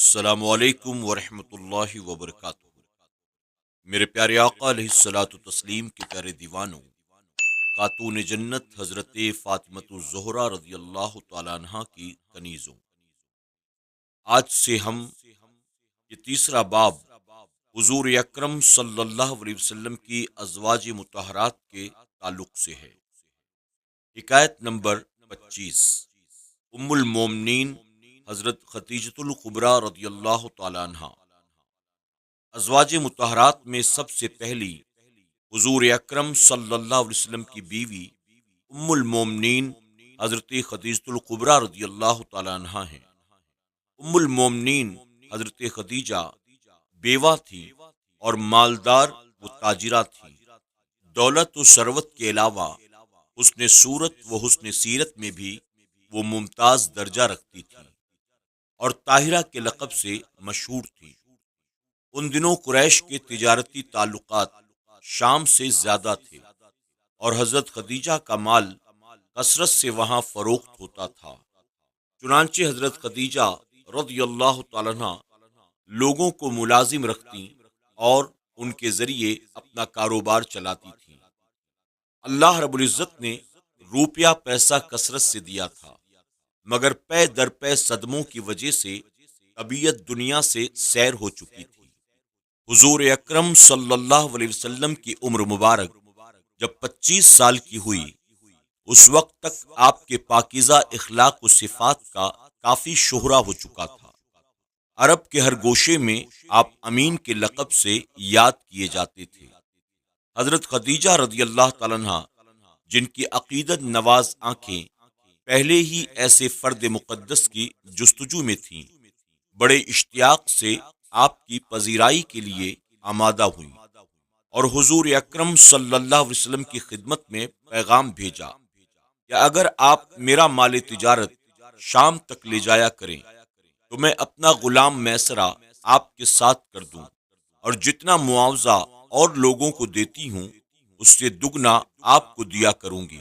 السلام علیکم ورحمۃ اللہ وبرکاتہ۔ میرے پیارے آقا علیہ الصلاۃ والتسلیم کے پیارے دیوانوں، خاتون جنت حضرت فاطمۃ الزہرا رضی اللہ تعالیٰ عنہ کی کنیزوں، آج سے ہم یہ تیسرا باب حضور اکرم صلی اللہ علیہ وسلم کی ازواج مطہرات کے تعلق سے ہے۔ حکایت نمبر 25۔ ام المومنین حضرت خدیجۃ الکبریٰ رضی اللہ تعالیٰ عنہ ازواج مطہرات میں سب سے پہلی حضور اکرم صلی اللہ علیہ وسلم کی بیوی ام المومنین حضرت خدیجۃ الکبریٰ رضی اللہ تعالیٰ عنہ ہیں۔ ام المومنین حضرت خدیجہ بیوہ تھی اور مالدار و تاجرہ تھی۔ دولت و ثروت کے علاوہ حسن صورت و حسن سیرت میں بھی وہ ممتاز درجہ رکھتی تھی اور طاہرہ کے لقب سے مشہور تھی۔ ان دنوں قریش کے تجارتی تعلقات شام سے زیادہ تھے اور حضرت خدیجہ کا مال کثرت سے وہاں فروخت ہوتا تھا۔ چنانچہ حضرت خدیجہ رضی اللہ تعالیٰ عنہ لوگوں کو ملازم رکھتی اور ان کے ذریعے اپنا کاروبار چلاتی تھیں۔ اللہ رب العزت نے روپیہ پیسہ کثرت سے دیا تھا، مگر پے در پے صدموں کی وجہ سے طبیعت دنیا سے سیر ہو چکی تھی۔ حضور اکرم صلی اللہ علیہ وسلم کی عمر مبارک جب 25 سال کی ہوئی، اس وقت تک آپ کے پاکیزہ اخلاق و صفات کا کافی شہرہ ہو چکا تھا۔ عرب کے ہر گوشے میں آپ امین کے لقب سے یاد کیے جاتے تھے۔ حضرت خدیجہ رضی اللہ تعالیٰ عنہ، جن کی عقیدت نواز آنکھیں پہلے ہی ایسے فرد مقدس کی جستجو میں تھیں، بڑے اشتیاق سے آپ کی پذیرائی کے لیے آمادہ ہوئیں اور حضور اکرم صلی اللہ علیہ وسلم کی خدمت میں پیغام بھیجا کہ اگر آپ میرا مال تجارت شام تک لے جایا کریں تو میں اپنا غلام میسرہ آپ کے ساتھ کر دوں اور جتنا معاوضہ اور لوگوں کو دیتی ہوں اس سے دگنا آپ کو دیا کروں گی۔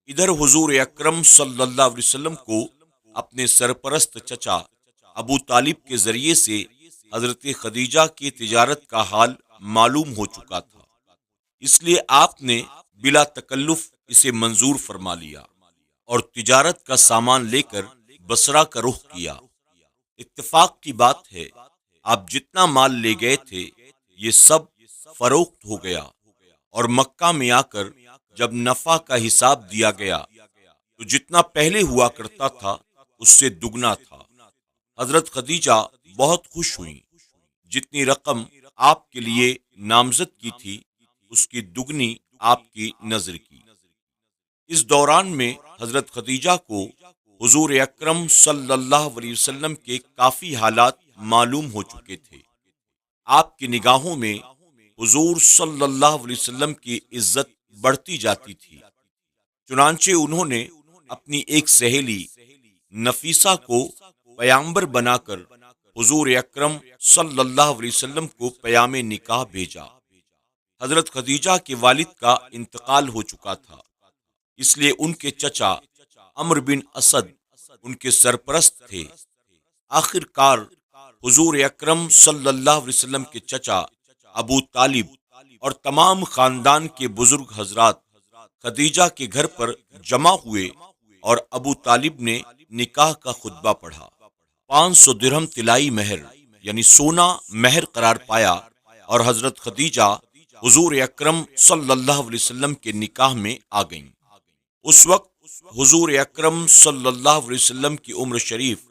ادھر حضور اکرم صلی اللہ علیہ وسلم کو اپنے سرپرست چچا ابو طالب کے ذریعے سے حضرت خدیجہ کی تجارت کا حال معلوم ہو چکا تھا، اس لیے آپ نے بلا تکلف اسے منظور فرما لیا اور تجارت کا سامان لے کر بصرہ کا رخ کیا۔ اتفاق کی بات ہے، آپ جتنا مال لے گئے تھے یہ سب فروخت ہو گیا اور مکہ میں آ کر جب نفع کا حساب دیا گیا تو جتنا پہلے ہوا کرتا تھا اس سے دگنا تھا۔ حضرت خدیجہ بہت خوش ہوئیں، جتنی رقم آپ کے لیے نامزد کی تھی اس کی دگنی آپ کی نظر کی۔ اس دوران میں حضرت خدیجہ کو حضور اکرم صلی اللہ علیہ وسلم کے کافی حالات معلوم ہو چکے تھے۔ آپ کی نگاہوں میں حضور صلی اللہ علیہ وسلم کی عزت بڑھتی جاتی تھی، چنانچہ انہوں نے اپنی ایک سہیلی نفیسہ کو پیامبر بنا کر حضور اکرم صلی اللہ علیہ وسلم کو پیام نکاح بھیجا۔ حضرت خدیجہ کے والد کا انتقال ہو چکا تھا، اس لیے ان کے چچا عمرو بن اسد ان کے سرپرست تھے۔ آخر کار حضور اکرم صلی اللہ علیہ وسلم کے چچا ابو طالب اور تمام خاندان کے بزرگ حضرات خدیجہ کے گھر پر جمع ہوئے اور ابو طالب نے نکاح کا خطبہ پڑھا۔ 500 درہم طلائی مہر یعنی سونا مہر قرار پایا اور حضرت خدیجہ حضور اکرم صلی اللہ علیہ وسلم کے نکاح میں آ گئیں۔ اس وقت حضور اکرم صلی اللہ علیہ وسلم کی عمر شریف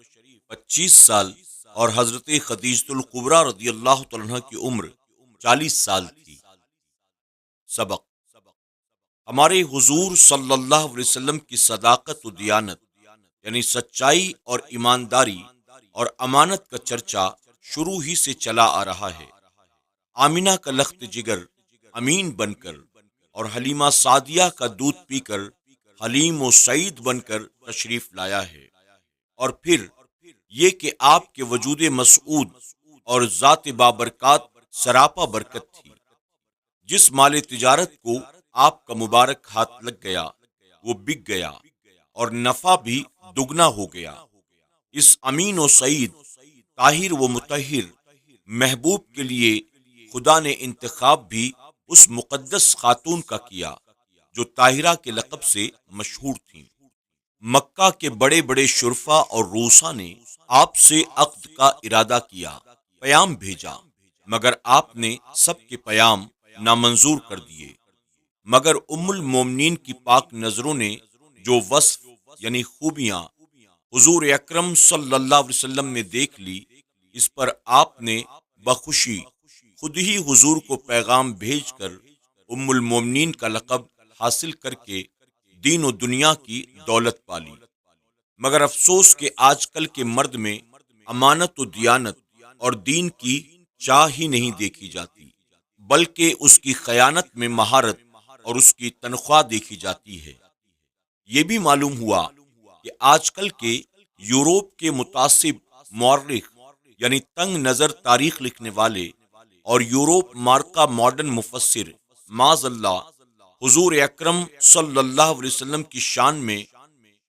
25 سال اور حضرت خدیجۃ الکبریٰ رضی اللہ تعالیٰ عنہ کی عمر 40 سال تھی۔ سبق: ہمارے حضور صلی اللہ علیہ وسلم کی صداقت و دیانت یعنی سچائی اور ایمانداری اور امانت کا چرچا شروع ہی سے چلا آ رہا ہے۔ آمنہ کا لخت جگر امین بن کر اور حلیمہ سعدیہ کا دودھ پی کر حلیم و سعید بن کر تشریف لایا ہے، اور پھر یہ کہ آپ کے وجود مسعود اور ذات بابرکات سراپا برکت تھی۔ جس مال تجارت کو آپ کا مبارک ہاتھ لگ گیا وہ بک گیا اور نفع بھی دگنا ہو گیا۔ اس امین و سعید طاہر و مطہر محبوب کے لیے خدا نے انتخاب بھی اس مقدس خاتون کا کیا جو طاہرہ کے لقب سے مشہور تھیں۔ مکہ کے بڑے بڑے شرفا اور روسا نے آپ سے عقد کا ارادہ کیا، پیام بھیجا، مگر آپ نے سب کے پیام نامنظور کر دیے۔ مگر ام المومنین کی پاک نظروں نے جو وصف یعنی خوبیاں حضور اکرم صلی اللہ علیہ وسلم نے دیکھ لی، اس پر آپ نے بخوشی خود ہی حضور کو پیغام بھیج کر ام المومنین کا لقب حاصل کر کے دین و دنیا کی دولت پالی۔ مگر افسوس کہ آج کل کے مرد میں امانت و دیانت اور دین کی چاہ ہی نہیں دیکھی جاتی، بلکہ اس کی خیانت میں مہارت اور اس کی تنخواہ دیکھی جاتی ہے۔ یہ بھی معلوم ہوا کہ آج کل کے یوروپ کے متعصب مورخ یعنی تنگ نظر تاریخ لکھنے والے اور یوروپ مارکا ماڈرن مفسر معاذ اللہ حضور اکرم صلی اللہ علیہ وسلم کی شان میں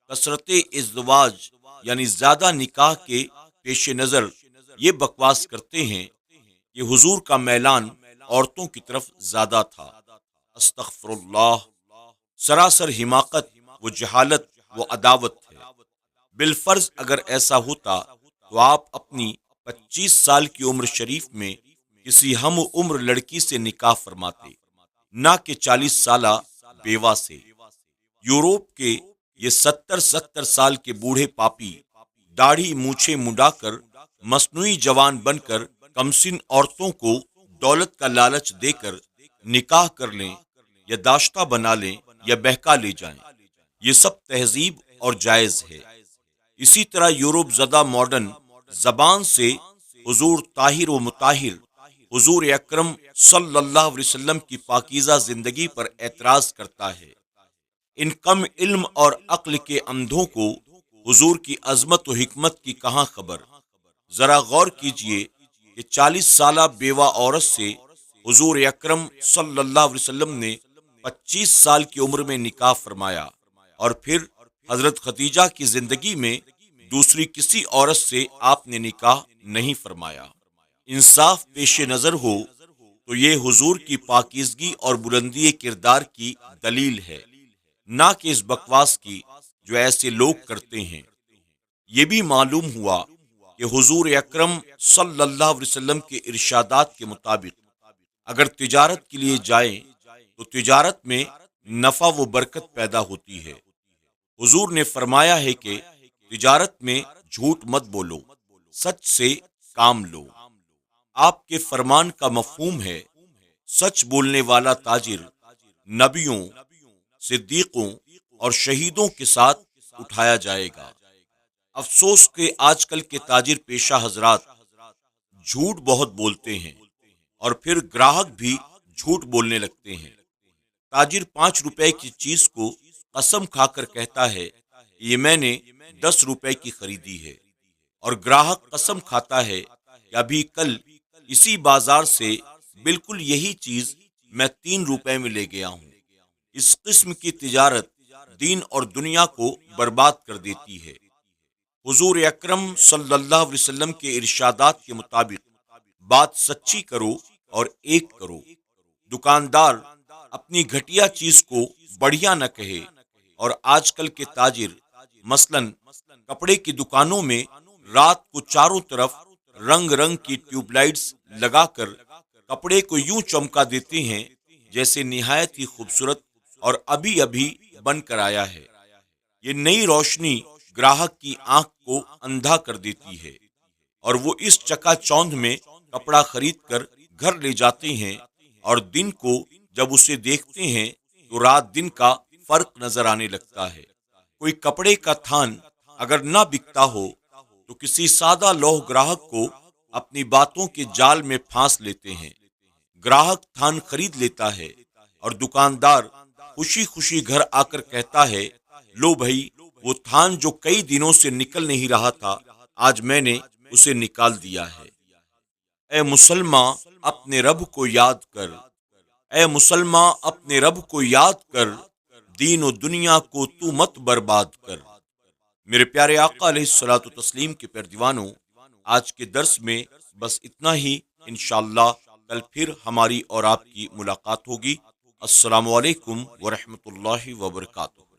کثرت ازدواج یعنی زیادہ نکاح کے پیش نظر یہ بکواس کرتے ہیں کہ حضور کا میلان عورتوں کی طرف زیادہ تھا۔ استغفر اللہ، سراسر حماقت و جہالت و عداوت ہے۔ بالفرض اگر ایسا ہوتا تو آپ اپنی 25 سال کی عمر شریف میں کسی ہم عمر لڑکی سے نکاح فرماتے، نہ کہ 40 سالہ بیوہ سے۔ یوروپ کے یہ 70 سال کے بوڑھے پاپی داڑھی مونچھیں منڈا کر مصنوعی جوان بن کر کمسن عورتوں کو دولت کا لالچ دے کر نکاح کر لیں یا داشتہ بنا لیں یا بہکا لے جائیں، یہ سب تہذیب اور جائز ہے۔ اسی طرح یورپ زدہ ماڈرن زبان سے حضور طاہر و مطہر حضور اکرم صلی اللہ علیہ وسلم کی پاکیزہ زندگی پر اعتراض کرتا ہے۔ ان کم علم اور عقل کے اندھوں کو حضور کی عظمت و حکمت کی کہاں خبر؟ ذرا غور کیجئے کہ 40 سالہ بیوہ عورت سے حضور اکرم صلی اللہ علیہ وسلم نے 25 سال کی عمر میں نکاح فرمایا، اور پھر حضرت خدیجہ کی زندگی میں دوسری کسی عورت سے آپ نے نکاح نہیں فرمایا۔ انصاف پیش نظر ہو تو یہ حضور کی پاکیزگی اور بلندی کردار کی دلیل ہے، نہ کہ اس بکواس کی جو ایسے لوگ کرتے ہیں۔ یہ بھی معلوم ہوا کہ حضور اکرم صلی اللہ علیہ وسلم کے ارشادات کے مطابق اگر تجارت کے لیے جائیں تو تجارت میں نفع و برکت پیدا ہوتی ہے۔ حضور نے فرمایا ہے کہ تجارت میں جھوٹ مت بولو، سچ سے کام لو۔ آپ کے فرمان کا مفہوم ہے سچ بولنے والا تاجر نبیوں، صدیقوں اور شہیدوں کے ساتھ اٹھایا جائے گا۔ افسوس کہ آج کل کے تاجر پیشہ حضرات جھوٹ بہت بولتے ہیں اور پھر گراہک بھی جھوٹ بولنے لگتے ہیں۔ تاجر 5 روپے کی چیز کو قسم کھا کر کہتا ہے کہ یہ میں نے 10 روپے کی خریدی ہے، اور گراہک قسم کھاتا ہے کہ ابھی کل اسی بازار سے بالکل یہی چیز میں 3 روپے میں لے گیا ہوں۔ اس قسم کی تجارت دین اور دنیا کو برباد کر دیتی ہے۔ حضور اکرم صلی اللہ علیہ وسلم کے ارشادات کے مطابق بات سچی کرو اور ایک کرو۔ دکاندار اپنی گھٹیا چیز کو بڑھیا نہ کہے، اور آج کل کے تاجر مثلاً کپڑے کی دکانوں میں رات کو چاروں طرف رنگ رنگ کی ٹیوب لائٹس لگا کر کپڑے کو یوں چمکا دیتے ہیں جیسے نہایت ہی خوبصورت اور ابھی ابھی بن کر آیا ہے۔ یہ نئی روشنی گراہک کی آنکھ کو اندھا کر دیتی ہے، اور وہ اس چکا چوندھ میں کپڑا خرید کر گھر لے جاتے ہیں، اور دن کو جب اسے دیکھتے ہیں تو رات دن کا فرق نظر آنے لگتا ہے۔ کوئی کپڑے کا تھان اگر نہ بکتا ہو تو کسی سادہ لوح گراہک کو اپنی باتوں کے جال میں پھانس لیتے ہیں۔ گراہک تھان خرید لیتا ہے اور دکاندار خوشی خوشی گھر آ کر کہتا ہے، لو بھائی، وہ تھان جو کئی دنوں سے نکل نہیں رہا تھا، آج میں نے اسے نکال دیا ہے۔ اے مسلمان اپنے رب کو یاد کر، اے مسلمان اپنے رب کو یاد کر، دین و دنیا کو تو مت برباد کر۔ میرے پیارے آقا علیہ الصلوۃ والتسلیم کے پیارے دیوانوں، آج کے درس میں بس اتنا ہی، انشاءاللہ کل پھر ہماری اور آپ کی ملاقات ہوگی۔ السلام علیکم ورحمۃ اللہ وبرکاتہ۔